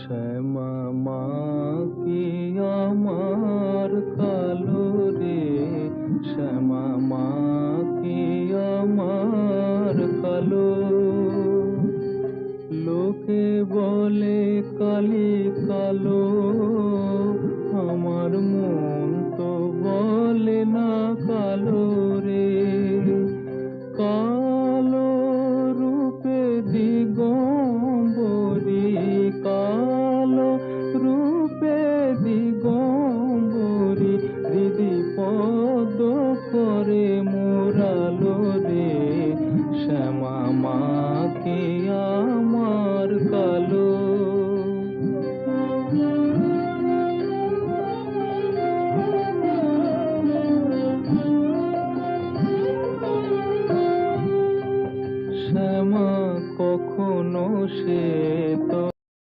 শ্যামা মা কি আমার কালো রে, শ্যামা মা কি আমার কালো। লোকে বলে কালী